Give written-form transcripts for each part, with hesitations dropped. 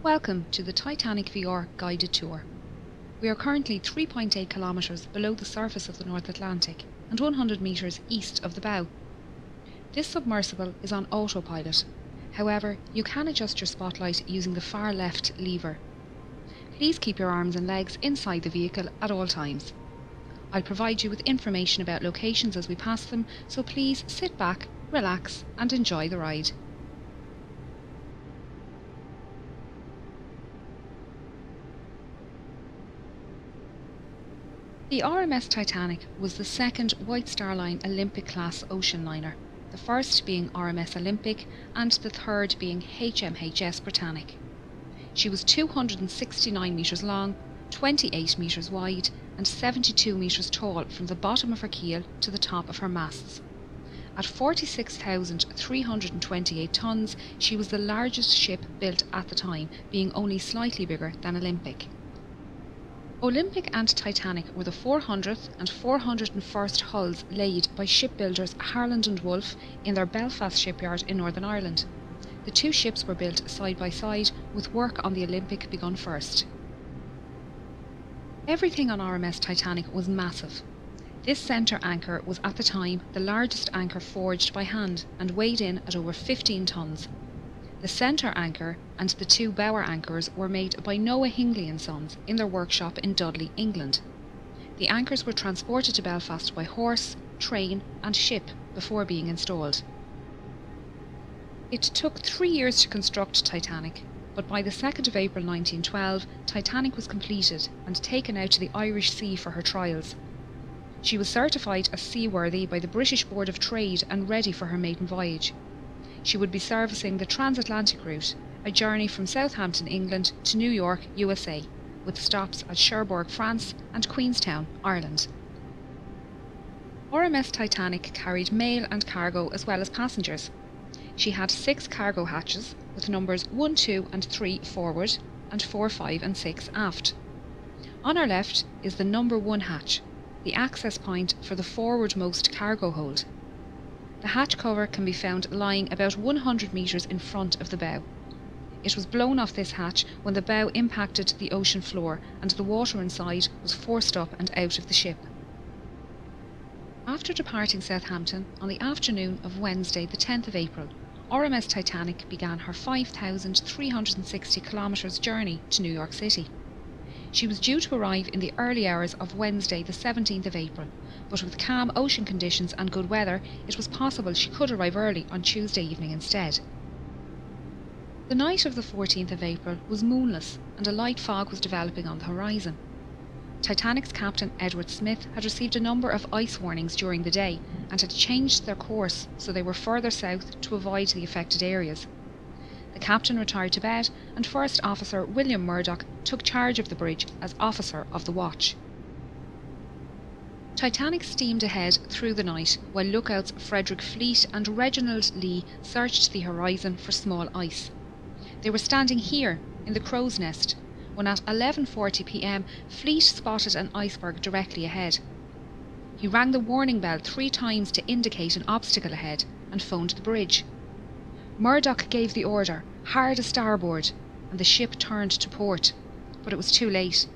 Welcome to the Titanic VR guided tour. We are currently 3.8 kilometres below the surface of the North Atlantic and 100 metres east of the bow. This submersible is on autopilot. However, you can adjust your spotlight using the far left lever. Please keep your arms and legs inside the vehicle at all times. I'll provide you with information about locations as we pass them, so please sit back, relax and enjoy the ride. The RMS Titanic was the second White Star Line Olympic-class ocean liner, the first being RMS Olympic and the third being HMHS Britannic. She was 269 metres long, 28 metres wide and 72 metres tall from the bottom of her keel to the top of her masts. At 46,328 tonnes, she was the largest ship built at the time, being only slightly bigger than Olympic. Olympic and Titanic were the 400th and 401st hulls laid by shipbuilders Harland and Wolff in their Belfast shipyard in Northern Ireland. The two ships were built side by side, with work on the Olympic begun first. Everything on RMS Titanic was massive. This centre anchor was at the time the largest anchor forged by hand and weighed in at over 15 tonnes. The centre anchor and the two bower anchors were made by Noah Hingley and Sons in their workshop in Dudley, England. The anchors were transported to Belfast by horse, train and ship before being installed. It took 3 years to construct Titanic, but by the 2nd of April 1912, Titanic was completed and taken out to the Irish Sea for her trials. She was certified as seaworthy by the British Board of Trade and ready for her maiden voyage. She would be servicing the transatlantic route, a journey from Southampton, England to New York, USA, with stops at Cherbourg, France and Queenstown, Ireland. RMS Titanic carried mail and cargo as well as passengers. She had 6 cargo hatches with numbers 1, 2 and 3 forward and 4, 5 and 6 aft. On our left is the number 1 hatch, the access point for the forwardmost cargo hold. The hatch cover can be found lying about 100 metres in front of the bow. It was blown off this hatch when the bow impacted the ocean floor and the water inside was forced up and out of the ship. After departing Southampton on the afternoon of Wednesday the 10th of April, RMS Titanic began her 5,360 kilometres journey to New York City. She was due to arrive in the early hours of Wednesday the 17th of April, but with calm ocean conditions and good weather, it was possible she could arrive early on Tuesday evening instead. The night of the 14th of April was moonless and a light fog was developing on the horizon. Titanic's captain Edward Smith had received a number of ice warnings during the day and had changed their course so they were further south to avoid the affected areas. The captain retired to bed and First Officer William Murdoch took charge of the bridge as officer of the watch. Titanic steamed ahead through the night while lookouts Frederick Fleet and Reginald Lee searched the horizon for small ice. They were standing here in the crow's nest when at 11:40 p.m. Fleet spotted an iceberg directly ahead. He rang the warning bell 3 times to indicate an obstacle ahead and phoned the bridge. Murdoch gave the order, hard a starboard, and the ship turned to port, but it was too late.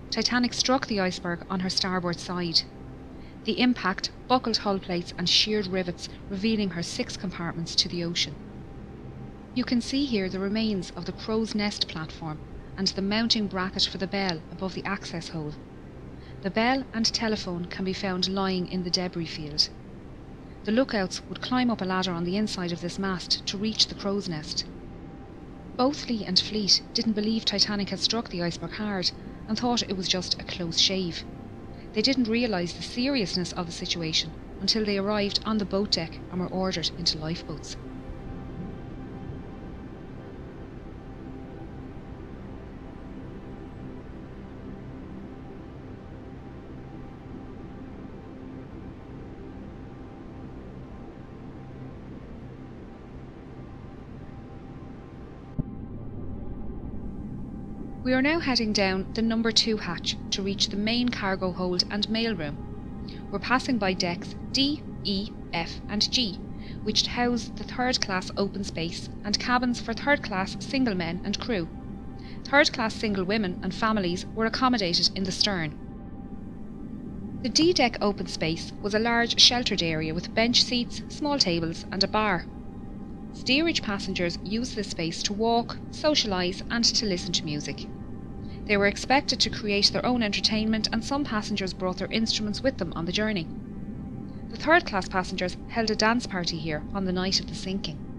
Titanic struck the iceberg on her starboard side. The impact buckled hull plates and sheared rivets, revealing her 6 compartments to the ocean. You can see here the remains of the crow's nest platform and the mounting bracket for the bell above the access hole. The bell and telephone can be found lying in the debris field. The lookouts would climb up a ladder on the inside of this mast to reach the crow's nest. Both Lee and Fleet didn't believe Titanic had struck the iceberg hard and thought it was just a close shave. They didn't realise the seriousness of the situation until they arrived on the boat deck and were ordered into lifeboats. We are now heading down the number 2 hatch to reach the main cargo hold and mail room. We're passing by decks D, E, F and G, which house the third class open space and cabins for third class single men and crew. Third-class single women and families were accommodated in the stern. The D-deck open space was a large sheltered area with bench seats, small tables and a bar. Steerage passengers used this space to walk, socialise and to listen to music. They were expected to create their own entertainment, and some passengers brought their instruments with them on the journey. The third-class passengers held a dance party here on the night of the sinking.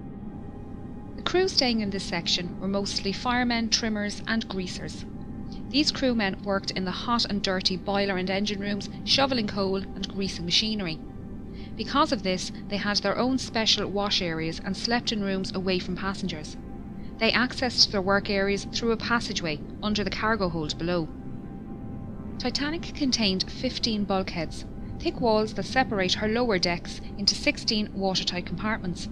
The crew staying in this section were mostly firemen, trimmers and greasers. These crewmen worked in the hot and dirty boiler and engine rooms, shovelling coal and greasing machinery. Because of this, they had their own special wash areas and slept in rooms away from passengers. They accessed their work areas through a passageway under the cargo hold below. Titanic contained 15 bulkheads, thick walls that separate her lower decks into 16 watertight compartments.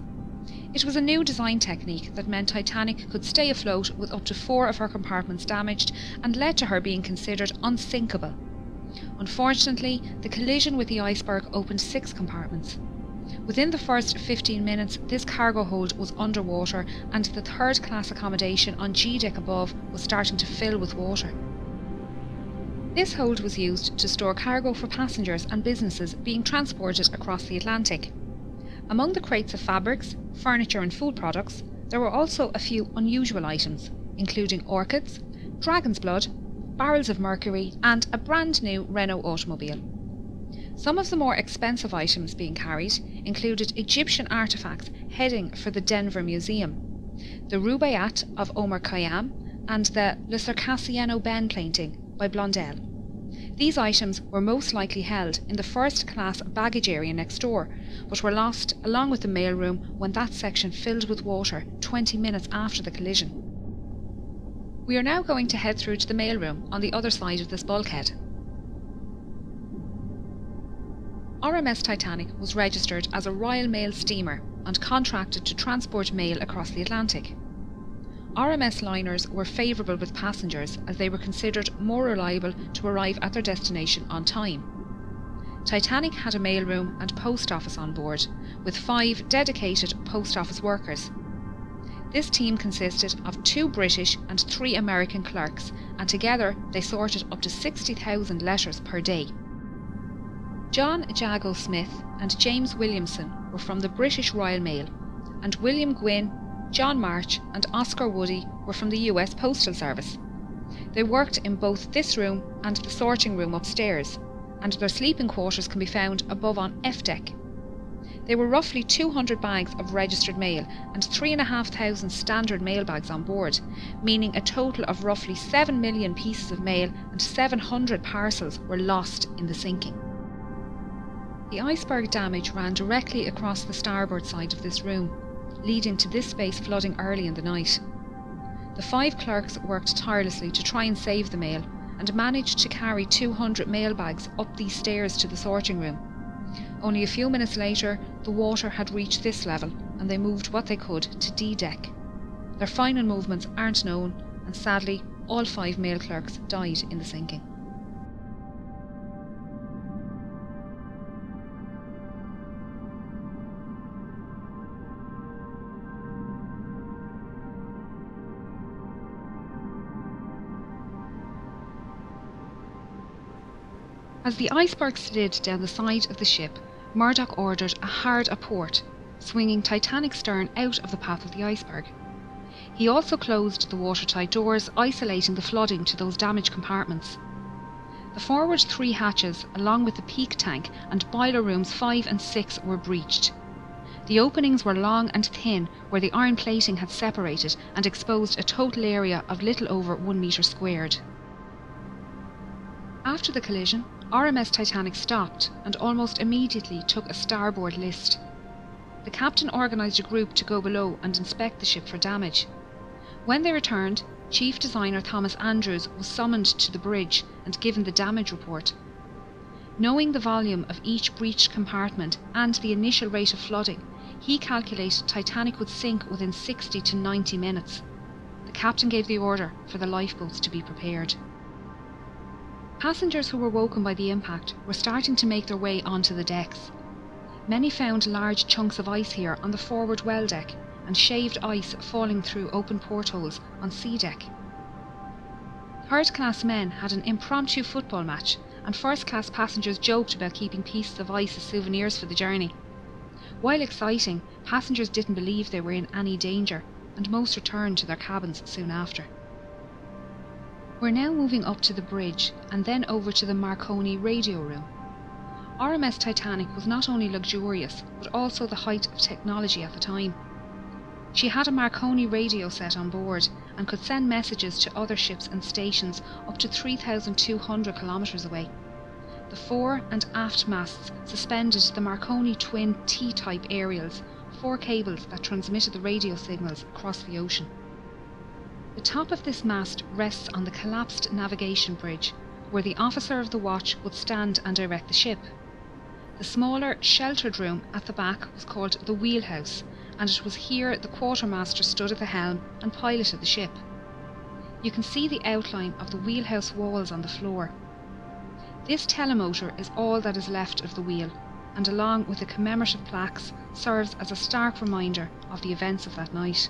It was a new design technique that meant Titanic could stay afloat with up to 4 of her compartments damaged, and led to her being considered unsinkable. Unfortunately, the collision with the iceberg opened 6 compartments. Within the first 15 minutes, this cargo hold was underwater, and the third-class accommodation on G-deck above was starting to fill with water. This hold was used to store cargo for passengers and businesses being transported across the Atlantic. Among the crates of fabrics, furniture and food products, there were also a few unusual items, including orchids, dragon's blood, barrels of mercury and a brand new Renault automobile. Some of the more expensive items being carried included Egyptian artefacts heading for the Denver Museum, the Rubaiyat of Omar Khayyam and the Le Circassiano Ben painting by Blondel. These items were most likely held in the first-class baggage area next door, but were lost along with the mailroom when that section filled with water 20 minutes after the collision. We are now going to head through to the mailroom on the other side of this bulkhead. RMS Titanic was registered as a Royal Mail steamer and contracted to transport mail across the Atlantic. RMS liners were favourable with passengers as they were considered more reliable to arrive at their destination on time. Titanic had a mailroom and post office on board, with 5 dedicated post office workers. This team consisted of 2 British and 3 American clerks, and together they sorted up to 60,000 letters per day. John Jago Smith and James Williamson were from the British Royal Mail, and William Gwynne, John March and Oscar Woody were from the US Postal Service. They worked in both this room and the sorting room upstairs, and their sleeping quarters can be found above on F deck. There were roughly 200 bags of registered mail and 3,500 standard mail bags on board, meaning a total of roughly 7 million pieces of mail and 700 parcels were lost in the sinking. The iceberg damage ran directly across the starboard side of this room, leading to this space flooding early in the night. The 5 clerks worked tirelessly to try and save the mail, and managed to carry 200 mail bags up these stairs to the sorting room. Only a few minutes later, the water had reached this level, and they moved what they could to D-deck. Their final movements aren't known, and sadly, all 5 mail clerks died in the sinking. As the iceberg slid down the side of the ship, Murdoch ordered a hard aport, swinging Titanic's stern out of the path of the iceberg. He also closed the watertight doors, isolating the flooding to those damaged compartments. The forward 3 hatches, along with the peak tank and boiler rooms 5 and 6, were breached. The openings were long and thin, where the iron plating had separated and exposed a total area of little over 1 metre squared. After the collision, RMS Titanic stopped and almost immediately took a starboard list. The captain organised a group to go below and inspect the ship for damage. When they returned, Chief Designer Thomas Andrews was summoned to the bridge and given the damage report. Knowing the volume of each breached compartment and the initial rate of flooding, he calculated Titanic would sink within 60 to 90 minutes. The captain gave the order for the lifeboats to be prepared. Passengers who were woken by the impact were starting to make their way onto the decks. Many found large chunks of ice here on the forward well deck, and shaved ice falling through open portholes on C deck. Third-class men had an impromptu football match, and first-class passengers joked about keeping pieces of ice as souvenirs for the journey. While exciting, passengers didn't believe they were in any danger, and most returned to their cabins soon after. We're now moving up to the bridge and then over to the Marconi radio room. RMS Titanic was not only luxurious, but also the height of technology at the time. She had a Marconi radio set on board and could send messages to other ships and stations up to 3,200 kilometres away. The fore and aft masts suspended the Marconi twin T-type aerials, 4 cables that transmitted the radio signals across the ocean. The top of this mast rests on the collapsed navigation bridge, where the officer of the watch would stand and direct the ship. The smaller, sheltered room at the back was called the wheelhouse, and it was here the quartermaster stood at the helm and piloted the ship. You can see the outline of the wheelhouse walls on the floor. This telemotor is all that is left of the wheel, and along with the commemorative plaques, serves as a stark reminder of the events of that night.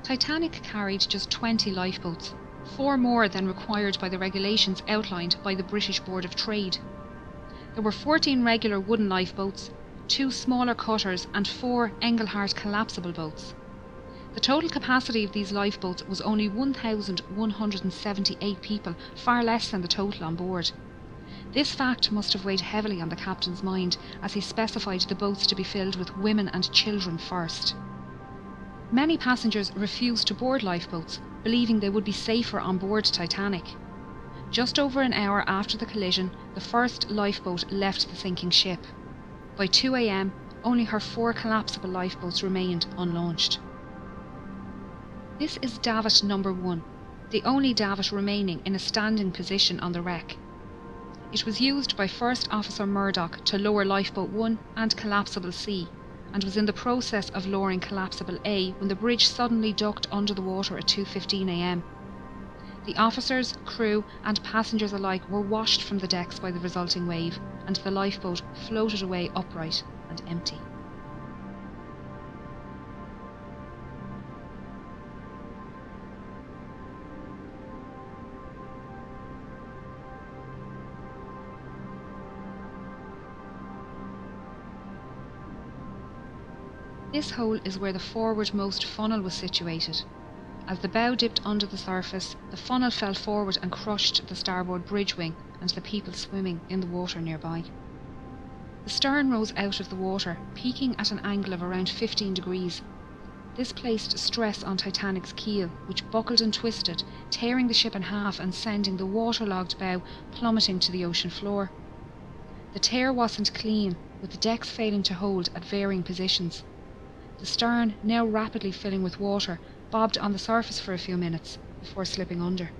Titanic carried just 20 lifeboats, 4 more than required by the regulations outlined by the British Board of Trade. There were 14 regular wooden lifeboats, 2 smaller cutters and 4 Engelhart collapsible boats. The total capacity of these lifeboats was only 1,178 people, far less than the total on board. This fact must have weighed heavily on the captain's mind, as he specified the boats to be filled with women and children first. Many passengers refused to board lifeboats, believing they would be safer on board Titanic. Just over an hour after the collision, the first lifeboat left the sinking ship. By 2 a.m, only her 4 collapsible lifeboats remained unlaunched. This is davit number 1, the only davit remaining in a standing position on the wreck. It was used by First Officer Murdoch to lower lifeboat 1 and collapsible C, and was in the process of lowering collapsible A when the bridge suddenly ducked under the water at 2:15 a.m. The officers, crew and passengers alike were washed from the decks by the resulting wave, and the lifeboat floated away upright and empty. This hole is where the forwardmost funnel was situated. As the bow dipped under the surface, the funnel fell forward and crushed the starboard bridge wing and the people swimming in the water nearby. The stern rose out of the water, peaking at an angle of around 15 degrees. This placed stress on Titanic's keel, which buckled and twisted, tearing the ship in half and sending the waterlogged bow plummeting to the ocean floor. The tear wasn't clean, with the decks failing to hold at varying positions. The stern, now rapidly filling with water, bobbed on the surface for a few minutes before slipping under.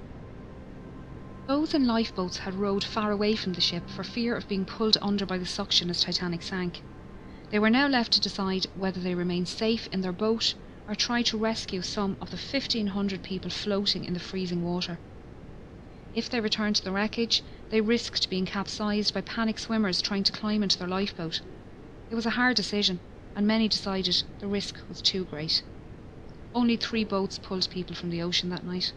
Those in lifeboats had rowed far away from the ship for fear of being pulled under by the suction as Titanic sank. They were now left to decide whether they remained safe in their boat or try to rescue some of the 1,500 people floating in the freezing water. If they returned to the wreckage, they risked being capsized by panicked swimmers trying to climb into their lifeboat. It was a hard decision, and many decided the risk was too great. Only 3 boats pulled people from the ocean that night.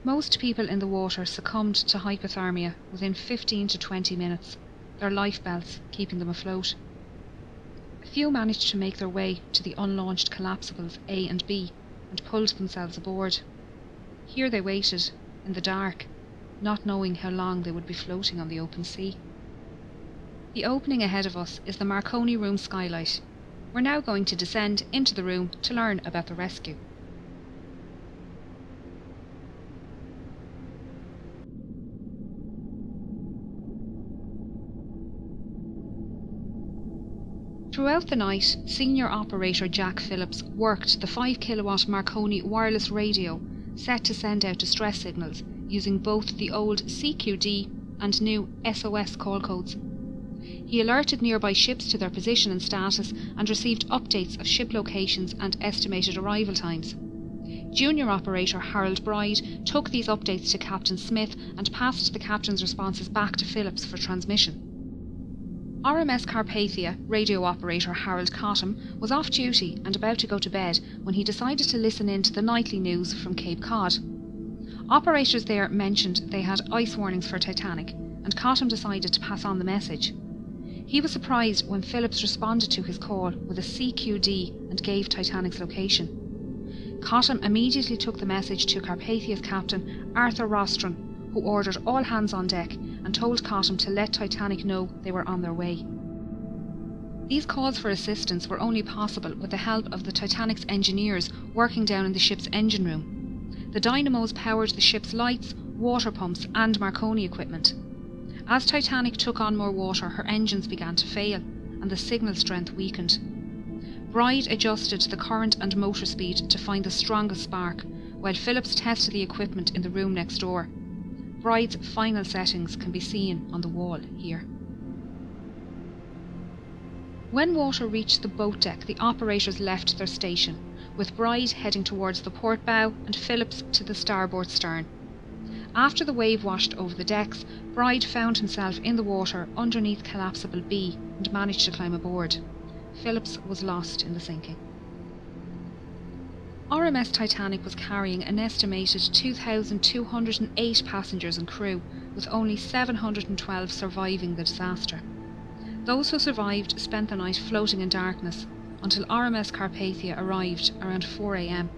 Most people in the water succumbed to hypothermia within 15 to 20 minutes, their life belts keeping them afloat. A few managed to make their way to the unlaunched collapsibles A and B and pulled themselves aboard. Here they waited, in the dark, not knowing how long they would be floating on the open sea. The opening ahead of us is the Marconi room skylight. We're now going to descend into the room to learn about the rescue. Throughout the night, Senior Operator Jack Phillips worked the 5 kilowatt Marconi wireless radio set to send out distress signals using both the old CQD and new SOS call codes. He alerted nearby ships to their position and status and received updates of ship locations and estimated arrival times. Junior Operator Harold Bride took these updates to Captain Smith and passed the captain's responses back to Phillips for transmission. RMS Carpathia Radio Operator Harold Cottam was off duty and about to go to bed when he decided to listen in to the nightly news from Cape Cod. Operators there mentioned they had ice warnings for Titanic, and Cottam decided to pass on the message. He was surprised when Phillips responded to his call with a CQD and gave Titanic's location. Cottam immediately took the message to Carpathia's captain, Arthur Rostron, who ordered all hands on deck and told Cottam to let Titanic know they were on their way. These calls for assistance were only possible with the help of the Titanic's engineers working down in the ship's engine room. The dynamos powered the ship's lights, water pumps and Marconi equipment. As Titanic took on more water, her engines began to fail and the signal strength weakened. Bride adjusted the current and motor speed to find the strongest spark, while Phillips tested the equipment in the room next door. Bride's final settings can be seen on the wall here. When water reached the boat deck, the operators left their station, with Bride heading towards the port bow and Phillips to the starboard stern. After the wave washed over the decks, Bride found himself in the water underneath collapsible B and managed to climb aboard. Phillips was lost in the sinking. RMS Titanic was carrying an estimated 2,208 passengers and crew, with only 712 surviving the disaster. Those who survived spent the night floating in darkness until RMS Carpathia arrived around 4 a.m.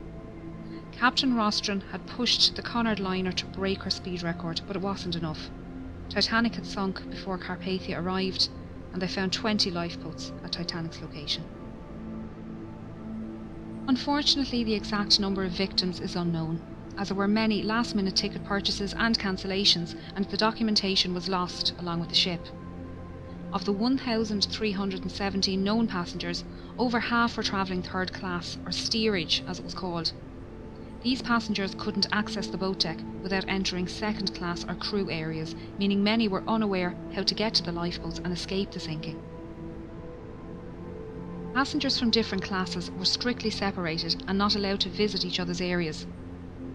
Captain Rostron had pushed the Cunard liner to break her speed record, but it wasn't enough. Titanic had sunk before Carpathia arrived, and they found 20 lifeboats at Titanic's location. Unfortunately, the exact number of victims is unknown, as there were many last-minute ticket purchases and cancellations, and the documentation was lost along with the ship. Of the 1,317 known passengers, over half were travelling third class, or steerage as it was called. These passengers couldn't access the boat deck without entering second class or crew areas, meaning many were unaware how to get to the lifeboats and escape the sinking. Passengers from different classes were strictly separated and not allowed to visit each other's areas.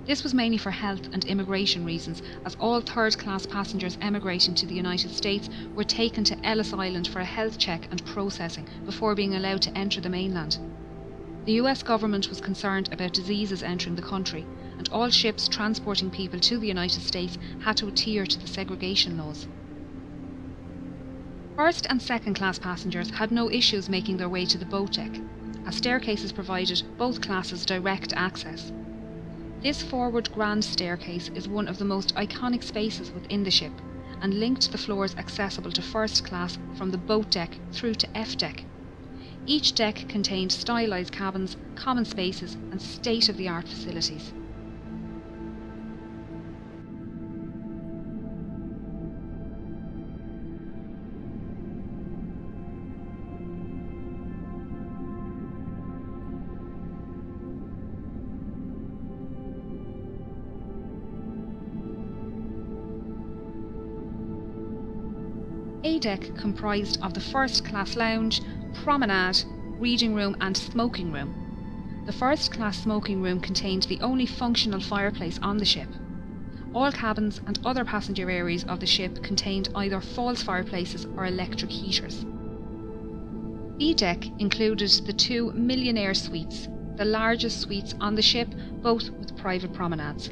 This was mainly for health and immigration reasons, as all third-class passengers emigrating to the United States were taken to Ellis Island for a health check and processing before being allowed to enter the mainland. The US government was concerned about diseases entering the country, and all ships transporting people to the United States had to adhere to the segregation laws. First and second class passengers had no issues making their way to the boat deck, as staircases provided both classes direct access. This forward grand staircase is one of the most iconic spaces within the ship, and linked the floors accessible to first class from the boat deck through to F deck. Each deck contained stylised cabins, common spaces and state-of-the-art facilities. A deck comprised of the first class lounge, promenade, reading room and smoking room. The first class smoking room contained the only functional fireplace on the ship. All cabins and other passenger areas of the ship contained either false fireplaces or electric heaters. B deck included the 2 millionaire suites, the largest suites on the ship, both with private promenades.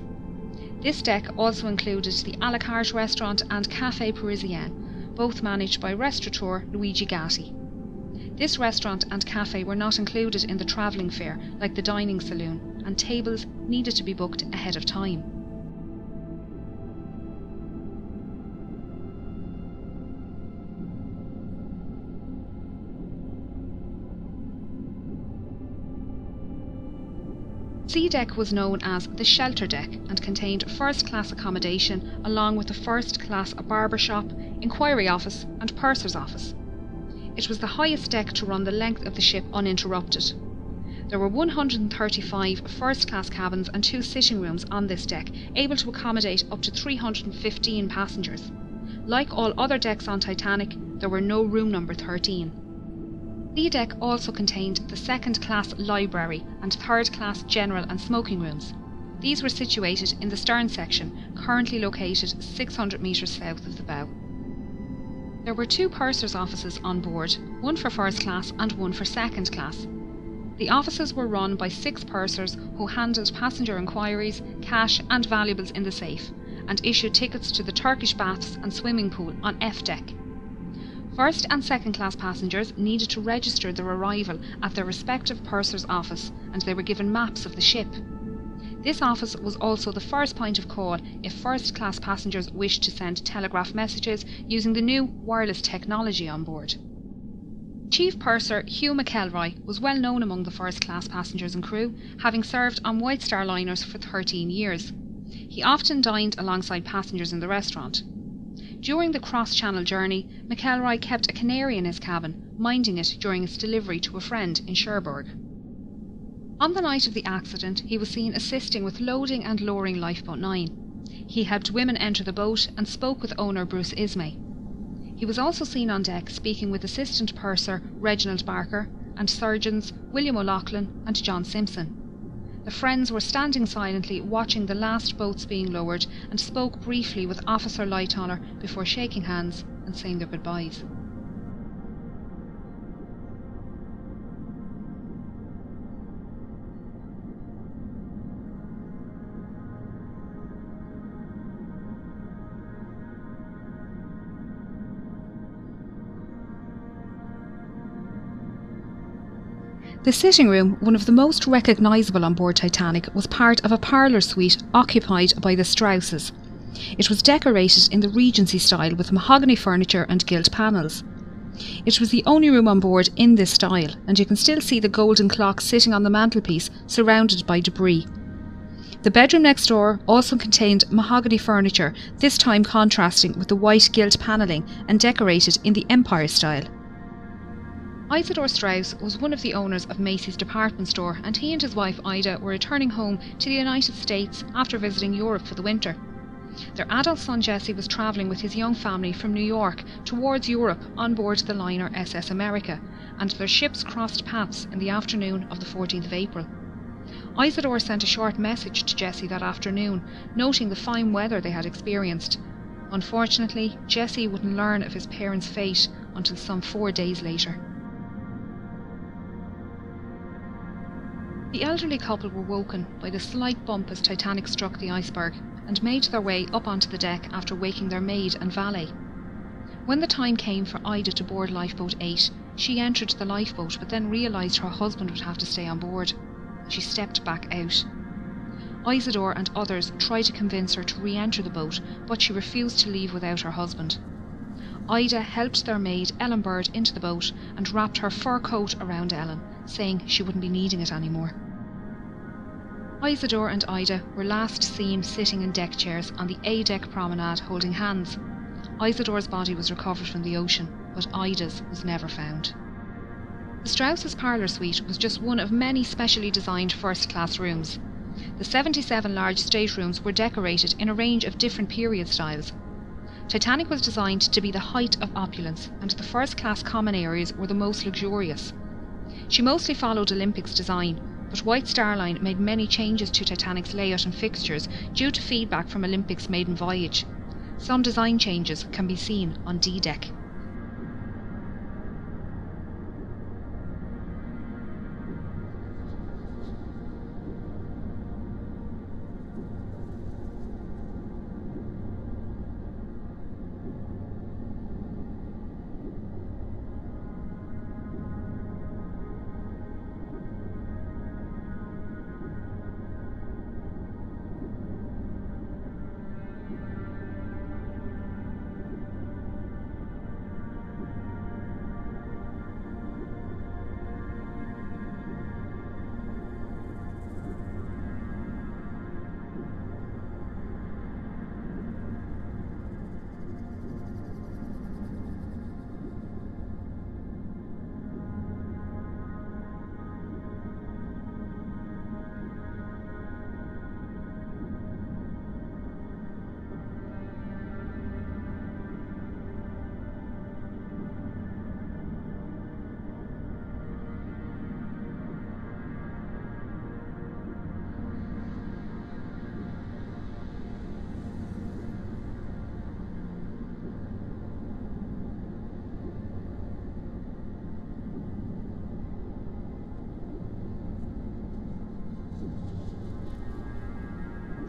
This deck also included the a la carte restaurant and Café Parisien, both managed by restaurateur Luigi Gatti. This restaurant and cafe were not included in the travelling fare like the dining saloon, and tables needed to be booked ahead of time. C deck was known as the shelter deck and contained first-class accommodation along with the first-class barber shop, inquiry office and purser's office. It was the highest deck to run the length of the ship uninterrupted. There were 135 first-class cabins and 2 sitting rooms on this deck, able to accommodate up to 315 passengers. Like all other decks on Titanic, there were no room number 13. B deck also contained the second-class library and third-class general and smoking rooms. These were situated in the stern section, currently located 600 metres south of the bow. There were 2 purser's offices on board, one for first class and one for second class. The offices were run by 6 pursers who handled passenger inquiries, cash and valuables in the safe, and issued tickets to the Turkish baths and swimming pool on F deck. First and second class passengers needed to register their arrival at their respective purser's office, and they were given maps of the ship. This office was also the first point of call if first class passengers wished to send telegraph messages using the new wireless technology on board. Chief Purser Hugh McElroy was well known among the first class passengers and crew, having served on White Star liners for 13 years. He often dined alongside passengers in the restaurant. During the cross-channel journey, McElroy kept a canary in his cabin, minding it during its delivery to a friend in Cherbourg. On the night of the accident, he was seen assisting with loading and lowering Lifeboat 9. He helped women enter the boat and spoke with owner Bruce Ismay. He was also seen on deck speaking with Assistant Purser Reginald Barker and surgeons William O'Loughlin and John Simpson. The friends were standing silently watching the last boats being lowered and spoke briefly with Officer Lightoller before shaking hands and saying their goodbyes. The sitting room, one of the most recognisable on board Titanic, was part of a parlour suite occupied by the Strausses. It was decorated in the Regency style with mahogany furniture and gilt panels. It was the only room on board in this style, and you can still see the golden clock sitting on the mantelpiece surrounded by debris. The bedroom next door also contained mahogany furniture, this time contrasting with the white gilt panelling and decorated in the Empire style. Isidore Strauss was one of the owners of Macy's department store, and he and his wife Ida were returning home to the United States after visiting Europe for the winter. Their adult son Jesse was travelling with his young family from New York towards Europe on board the liner SS America, and their ships crossed paths in the afternoon of the 14th of April. Isidore sent a short message to Jesse that afternoon, noting the fine weather they had experienced. Unfortunately, Jesse wouldn't learn of his parents' fate until some 4 days later. The elderly couple were woken by the slight bump as Titanic struck the iceberg, and made their way up onto the deck after waking their maid and valet. When the time came for Ida to board Lifeboat 8, she entered the lifeboat but then realised her husband would have to stay on board. She stepped back out. Isidore and others tried to convince her to re-enter the boat, but she refused to leave without her husband. Ida helped their maid Ellen Bird into the boat and wrapped her fur coat around Ellen, saying she wouldn't be needing it anymore. Isidore and Ida were last seen sitting in deck chairs on the A-deck promenade holding hands. Isidore's body was recovered from the ocean, but Ida's was never found. The Strausses' parlour suite was just one of many specially designed first-class rooms. The 77 large staterooms were decorated in a range of different period styles. Titanic was designed to be the height of opulence, and the first-class common areas were the most luxurious. She mostly followed Olympic's design, but White Star Line made many changes to Titanic's layout and fixtures due to feedback from Olympic's maiden voyage. Some design changes can be seen on D-deck.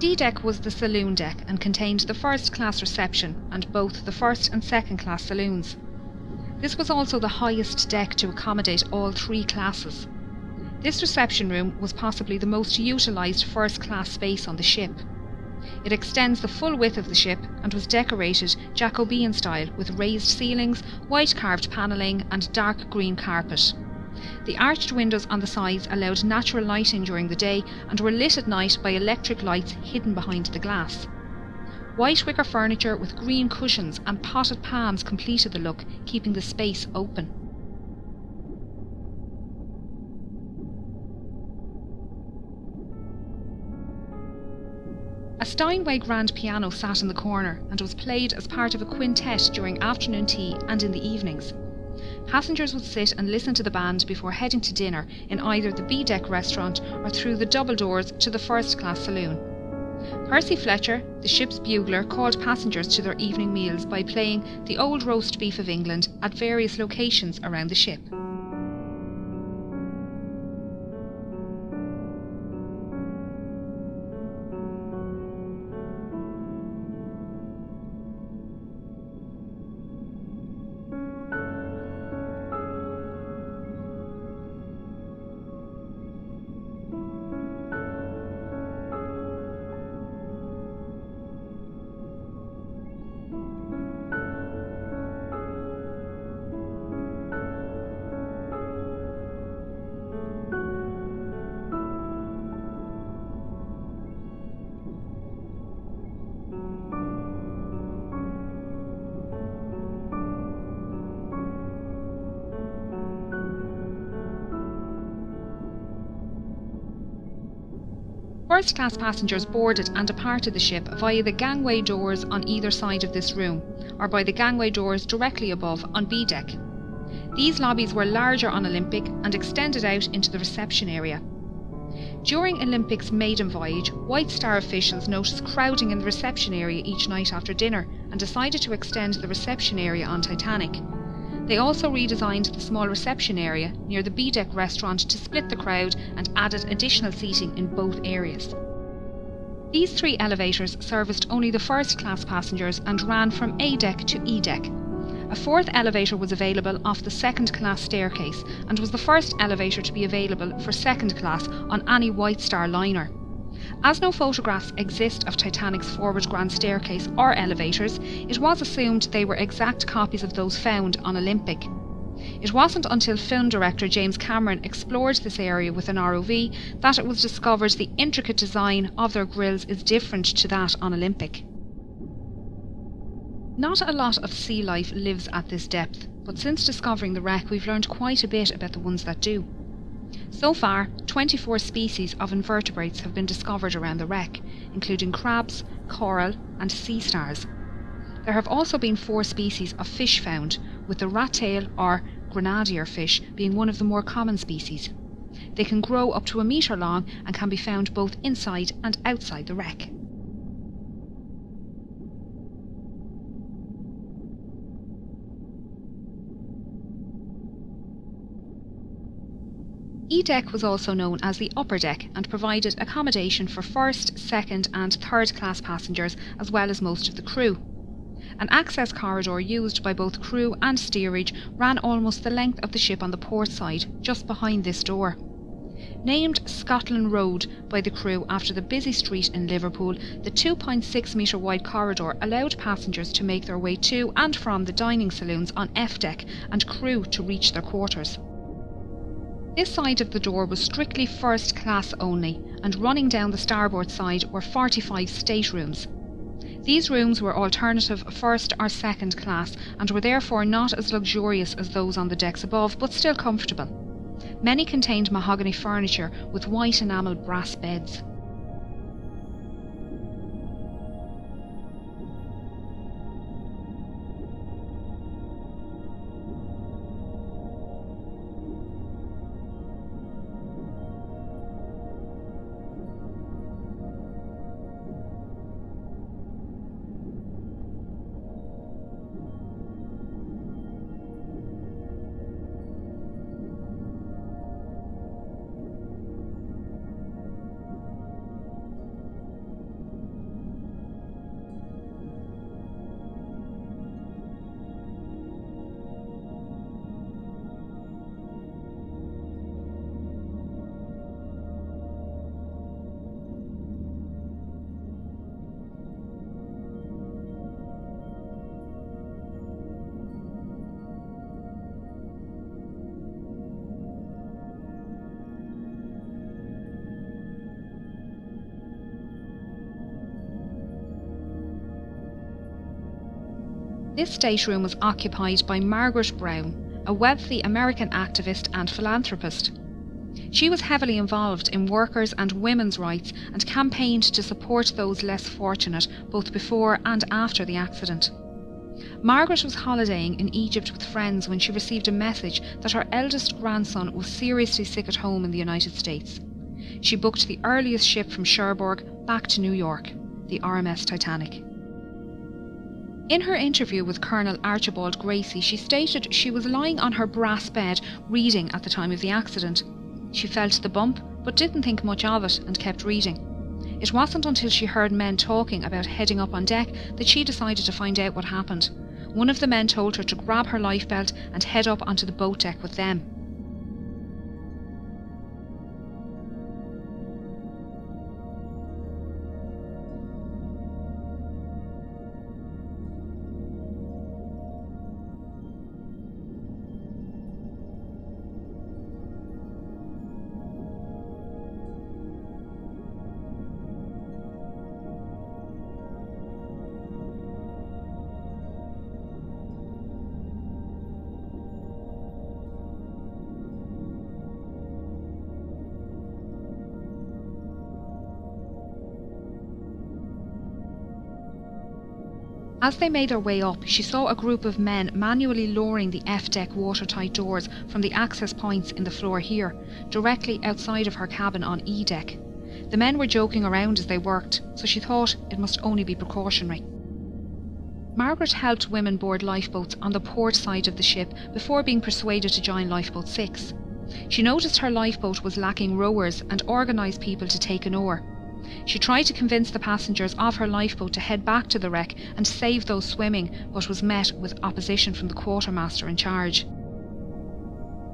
D deck was the saloon deck and contained the first class reception and both the first and second class saloons. This was also the highest deck to accommodate all three classes. This reception room was possibly the most utilised first class space on the ship. It extends the full width of the ship and was decorated Jacobean style with raised ceilings, white carved panelling and dark green carpet. The arched windows on the sides allowed natural lighting during the day and were lit at night by electric lights hidden behind the glass. White wicker furniture with green cushions and potted palms completed the look, keeping the space open. A Steinway grand piano sat in the corner and was played as part of a quintet during afternoon tea and in the evenings. Passengers would sit and listen to the band before heading to dinner in either the B-deck restaurant or through the double doors to the first-class saloon. Percy Fletcher, the ship's bugler, called passengers to their evening meals by playing the Old Roast Beef of England at various locations around the ship. First-class passengers boarded and departed the ship via the gangway doors on either side of this room, or by the gangway doors directly above on B deck. These lobbies were larger on Olympic and extended out into the reception area. During Olympic's maiden voyage, White Star officials noticed crowding in the reception area each night after dinner and decided to extend the reception area on Titanic. They also redesigned the small reception area near the B-deck restaurant to split the crowd and added additional seating in both areas. These three elevators serviced only the first-class passengers and ran from A-deck to E-deck. A fourth elevator was available off the second-class staircase and was the first elevator to be available for second class on any White Star liner. As no photographs exist of Titanic's forward grand staircase or elevators, it was assumed they were exact copies of those found on Olympic. It wasn't until film director James Cameron explored this area with an ROV that it was discovered the intricate design of their grilles is different to that on Olympic. Not a lot of sea life lives at this depth, but since discovering the wreck we've learned quite a bit about the ones that do. So far, 24 species of invertebrates have been discovered around the wreck, including crabs, coral and sea stars. There have also been 4 species of fish found, with the rat-tail or grenadier fish being one of the more common species. They can grow up to 1 metre long and can be found both inside and outside the wreck. E-deck was also known as the upper deck and provided accommodation for first, second and third class passengers as well as most of the crew. An access corridor used by both crew and steerage ran almost the length of the ship on the port side, just behind this door. Named Scotland Road by the crew after the busy street in Liverpool, the 2.6 metre wide corridor allowed passengers to make their way to and from the dining saloons on F deck and crew to reach their quarters. This side of the door was strictly first class only, and running down the starboard side were 45 staterooms. These rooms were alternative first or second class and were therefore not as luxurious as those on the decks above, but still comfortable. Many contained mahogany furniture with white enamel brass beds. This stateroom was occupied by Margaret Brown, a wealthy American activist and philanthropist. She was heavily involved in workers' and women's rights and campaigned to support those less fortunate both before and after the accident. Margaret was holidaying in Egypt with friends when she received a message that her eldest grandson was seriously sick at home in the United States. She booked the earliest ship from Cherbourg back to New York, the RMS Titanic. In her interview with Colonel Archibald Gracie, she stated she was lying on her brass bed reading at the time of the accident. She felt the bump, but didn't think much of it and kept reading. It wasn't until she heard men talking about heading up on deck that she decided to find out what happened. One of the men told her to grab her lifebelt and head up onto the boat deck with them. As they made their way up, she saw a group of men manually lowering the F-deck watertight doors from the access points in the floor here, directly outside of her cabin on E-deck. The men were joking around as they worked, so she thought it must only be precautionary. Margaret helped women board lifeboats on the port side of the ship before being persuaded to join Lifeboat 6. She noticed her lifeboat was lacking rowers and organised people to take an oar. She tried to convince the passengers of her lifeboat to head back to the wreck and save those swimming, but was met with opposition from the quartermaster in charge.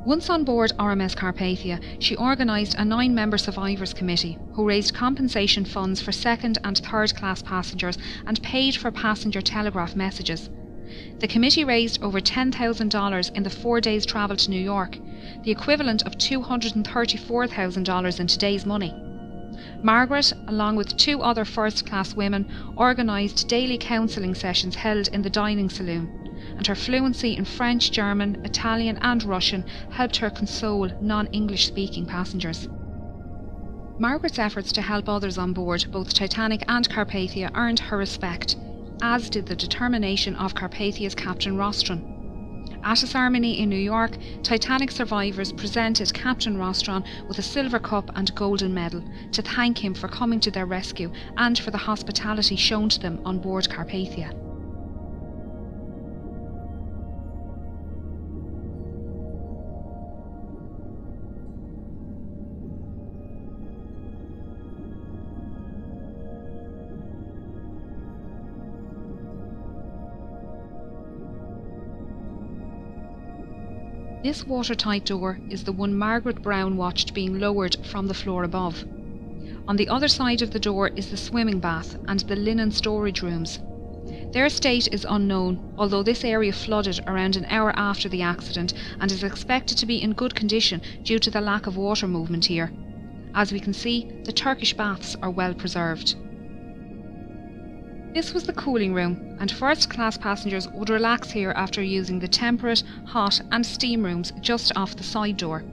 Once on board RMS Carpathia, she organised a 9-member survivors committee who raised compensation funds for second and third class passengers and paid for passenger telegraph messages. The committee raised over $10,000 in the 4 days' travel to New York, the equivalent of $234,000 in today's money. Margaret, along with 2 other first-class women, organised daily counselling sessions held in the dining saloon, and her fluency in French, German, Italian and Russian helped her console non-English speaking passengers. Margaret's efforts to help others on board both Titanic and Carpathia earned her respect, as did the determination of Carpathia's Captain Rostron. At a ceremony in New York, Titanic survivors presented Captain Rostron with a silver cup and golden medal to thank him for coming to their rescue and for the hospitality shown to them on board Carpathia. This watertight door is the one Margaret Brown watched being lowered from the floor above. On the other side of the door is the swimming bath and the linen storage rooms. Their state is unknown, although this area flooded around an hour after the accident and is expected to be in good condition due to the lack of water movement here. As we can see, the Turkish baths are well preserved. This was the cooling room, and first-class passengers would relax here after using the temperate, hot and steam rooms just off the side door.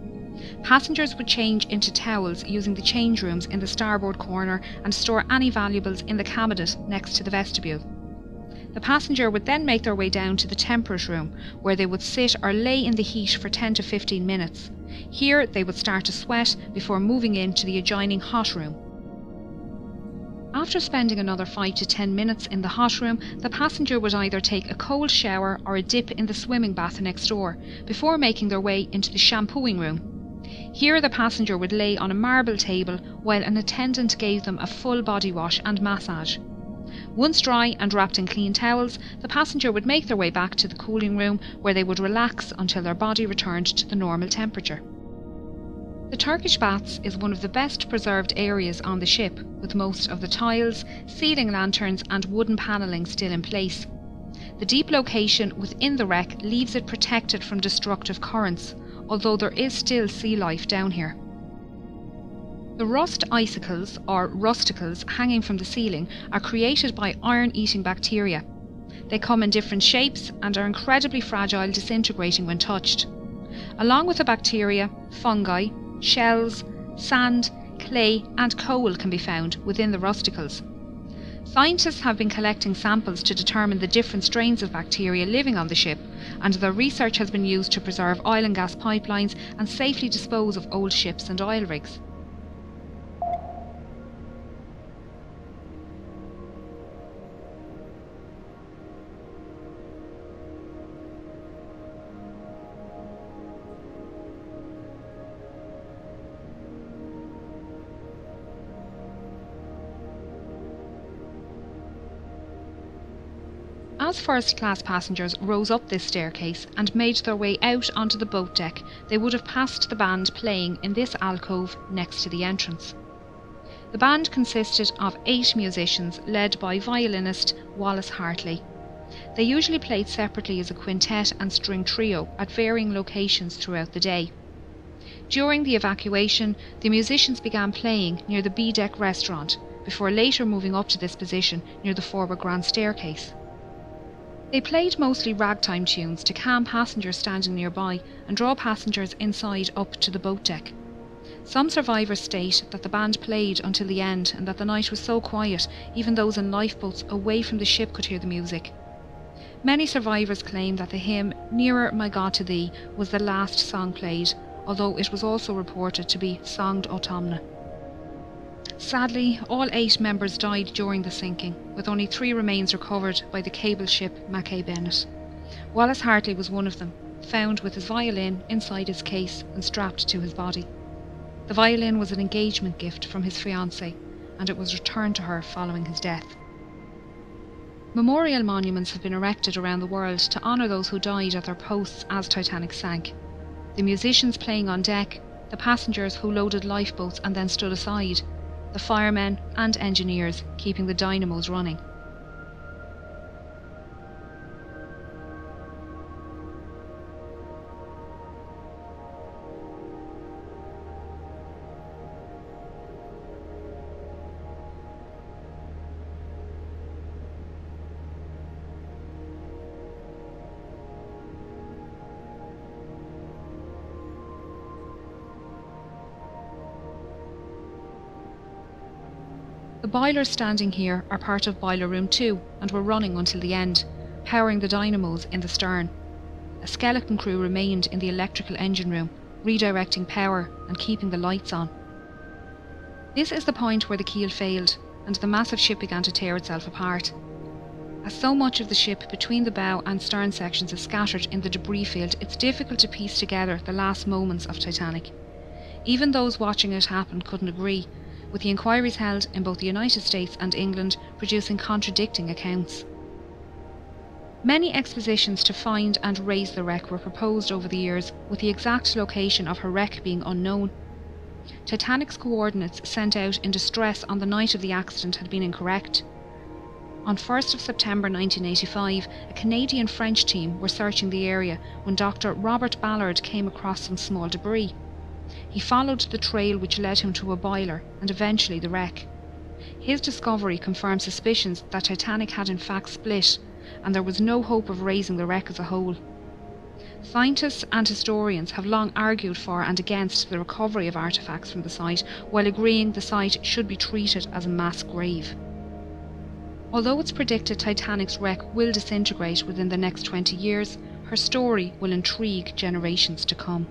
Passengers would change into towels using the change rooms in the starboard corner and store any valuables in the cabinet next to the vestibule. The passenger would then make their way down to the temperate room, where they would sit or lay in the heat for 10 to 15 minutes. Here they would start to sweat before moving into the adjoining hot room. After spending another 5 to 10 minutes in the hot room, the passenger would either take a cold shower or a dip in the swimming bath next door, before making their way into the shampooing room. Here the passenger would lay on a marble table while an attendant gave them a full body wash and massage. Once dry and wrapped in clean towels, the passenger would make their way back to the cooling room, where they would relax until their body returned to the normal temperature. The Turkish baths is one of the best preserved areas on the ship, with most of the tiles, ceiling lanterns and wooden panelling still in place. The deep location within the wreck leaves it protected from destructive currents, although there is still sea life down here. The rust icicles, or rusticles, hanging from the ceiling are created by iron-eating bacteria. They come in different shapes and are incredibly fragile, disintegrating when touched. Along with the bacteria, fungi, shells, sand, clay and coal can be found within the rusticles. Scientists have been collecting samples to determine the different strains of bacteria living on the ship, and their research has been used to preserve oil and gas pipelines and safely dispose of old ships and oil rigs. As first-class passengers rose up this staircase and made their way out onto the boat deck, they would have passed the band playing in this alcove next to the entrance. The band consisted of 8 musicians led by violinist Wallace Hartley. They usually played separately as a quintet and string trio at varying locations throughout the day. During the evacuation, the musicians began playing near the B-deck restaurant, before later moving up to this position near the forward grand staircase. They played mostly ragtime tunes to calm passengers standing nearby and draw passengers inside up to the boat deck. Some survivors state that the band played until the end and that the night was so quiet, even those in lifeboats away from the ship could hear the music. Many survivors claim that the hymn "Nearer My God to Thee" was the last song played, although it was also reported to be "Songed Autumna." Sadly, all 8 members died during the sinking, with only 3 remains recovered by the cable ship Mackay Bennett. Wallace Hartley was one of them, found with his violin inside his case and strapped to his body. The violin was an engagement gift from his fiancée, and it was returned to her following his death. Memorial monuments have been erected around the world to honour those who died at their posts as Titanic sank. The musicians playing on deck, the passengers who loaded lifeboats and then stood aside, the firemen and engineers keeping the dynamos running. The boilers standing here are part of Boiler Room 2 and were running until the end, powering the dynamos in the stern. A skeleton crew remained in the electrical engine room, redirecting power and keeping the lights on. This is the point where the keel failed and the massive ship began to tear itself apart. As so much of the ship between the bow and stern sections is scattered in the debris field, it's difficult to piece together the last moments of Titanic. Even those watching it happen couldn't agree, with the inquiries held in both the United States and England producing contradicting accounts. Many expositions to find and raise the wreck were proposed over the years, with the exact location of her wreck being unknown. Titanic's coordinates sent out in distress on the night of the accident had been incorrect. On 1st of September 1985, a Canadian-French team were searching the area when Dr. Robert Ballard came across some small debris. He followed the trail which led him to a boiler and eventually the wreck. His discovery confirmed suspicions that Titanic had in fact split, and there was no hope of raising the wreck as a whole. Scientists and historians have long argued for and against the recovery of artefacts from the site, while agreeing the site should be treated as a mass grave. Although it's predicted Titanic's wreck will disintegrate within the next 20 years, her story will intrigue generations to come.